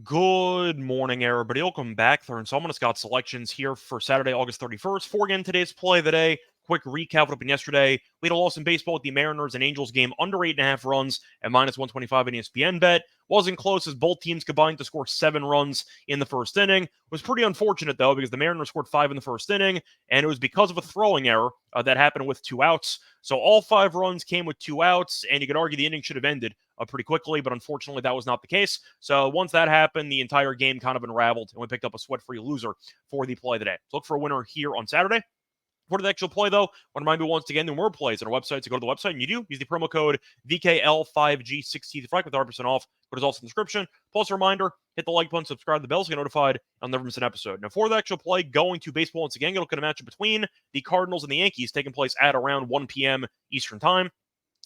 Good morning, everybody. Welcome back. Third installment of Scott's Selections here for Saturday, August 31st. For again, today's play of the day. Quick recap of what happened yesterday. We had a loss in baseball with the Mariners and Angels game under 8.5 runs at minus 125 in ESPN bet. Wasn't close as both teams combined to score 7 runs in the first inning. It was pretty unfortunate, though, because the Mariners scored 5 in the first inning, and it was because of a throwing error that happened with 2 outs. So all 5 runs came with 2 outs, and you could argue the inning should have ended pretty quickly, but unfortunately that was not the case. So once that happened, the entire game kind of unraveled, and we picked up a sweat-free loser for the play of the day. So look for a winner here on Saturday. For the actual play, though, I want to remind you once again, there are more plays on our website, so go to the website, and you do use the promo code VKL5G16 to get 5% off, but it's also in the description. Plus, a reminder, hit the like button, subscribe to the bell so you get notified. I'll never miss an episode. Now, for the actual play, going to baseball once again, you're looking at a matchup between the Cardinals and the Yankees taking place at around 1 p.m. Eastern Time.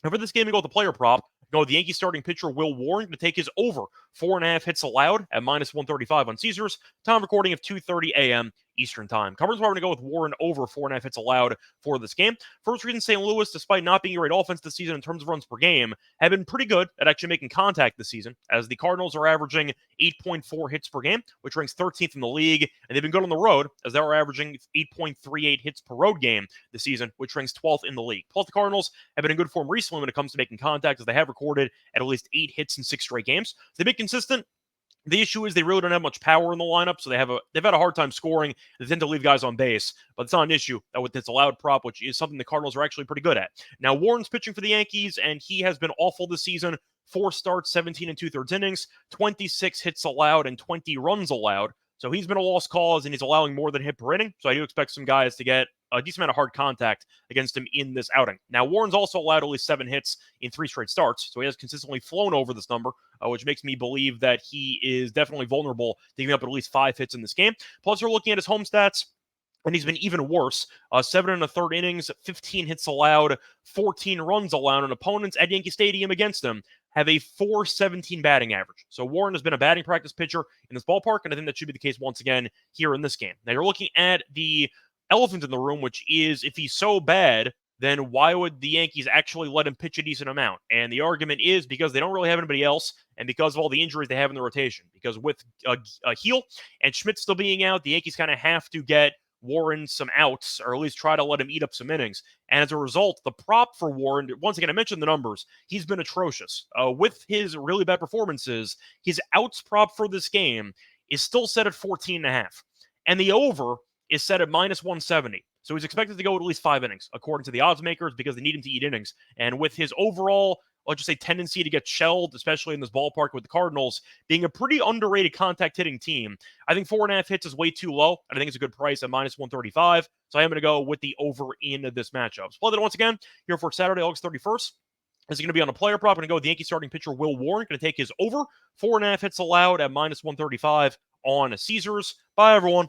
And for this game, we go with the player prop. Go with the Yankee starting pitcher Will Warren to take his over 4.5 hits allowed at minus 135 on Caesars. Time recording of 2:30 a.m. Eastern Time. Covers why we're going to go with Warren over 4.5 hits allowed for this game. First reason, St. Louis, despite not being a great offense this season in terms of runs per game, have been pretty good at actually making contact this season, as the Cardinals are averaging 8.4 hits per game, which ranks 13th in the league, and they've been good on the road, as they are averaging 8.38 hits per road game this season, which ranks 12th in the league. Plus, the Cardinals have been in good form recently when it comes to making contact, as they have recorded at least 8 hits in 6 straight games. So they've been consistent. The issue is they really don't have much power in the lineup, so they've had a hard time scoring. They tend to leave guys on base, but it's not an issue with this allowed prop, which is something the Cardinals are actually pretty good at. Now, Warren's pitching for the Yankees, and he has been awful this season. 4 starts, 17 and 2/3 innings, 26 hits allowed, and 20 runs allowed. So he's been a lost cause, and he's allowing more than hit per inning. So I do expect some guys to get a decent amount of hard contact against him in this outing. Now, Warren's also allowed at least 7 hits in 3 straight starts, so he has consistently flown over this number, which makes me believe that he is definitely vulnerable to giving up at least 5 hits in this game. Plus, we're looking at his home stats, and he's been even worse. 7 1/3 innings, 15 hits allowed, 14 runs allowed, and opponents at Yankee Stadium against him have a .417 batting average. So Warren has been a batting practice pitcher in this ballpark, and I think that should be the case once again here in this game. Now, you're looking at the elephant in the room, which is if he's so bad, then why would the Yankees actually let him pitch a decent amount? And the argument is because they don't really have anybody else, and because of all the injuries they have in the rotation. Because with a heel and Schmidt still being out, the Yankees kind of have to get Warren some outs, or at least try to let him eat up some innings. And as a result, the prop for Warren, once again, I mentioned the numbers, he's been atrocious. With his really bad performances, his outs prop for this game is still set at 14.5. And the over is set at minus 170. So he's expected to go at least 5 innings, according to the odds makers, because they need him to eat innings. And with his overall, let's just say, tendency to get shelled, especially in this ballpark with the Cardinals, being a pretty underrated contact hitting team, I think 4.5 hits is way too low, and I think it's a good price at minus 135. So I am going to go with the over in this matchup. Split it once again here for Saturday, August 31st. This is going to be on a player prop. I'm going to go with the Yankee starting pitcher Will Warren. Going to take his over 4.5 hits allowed at minus 135 on Caesars. Bye, everyone.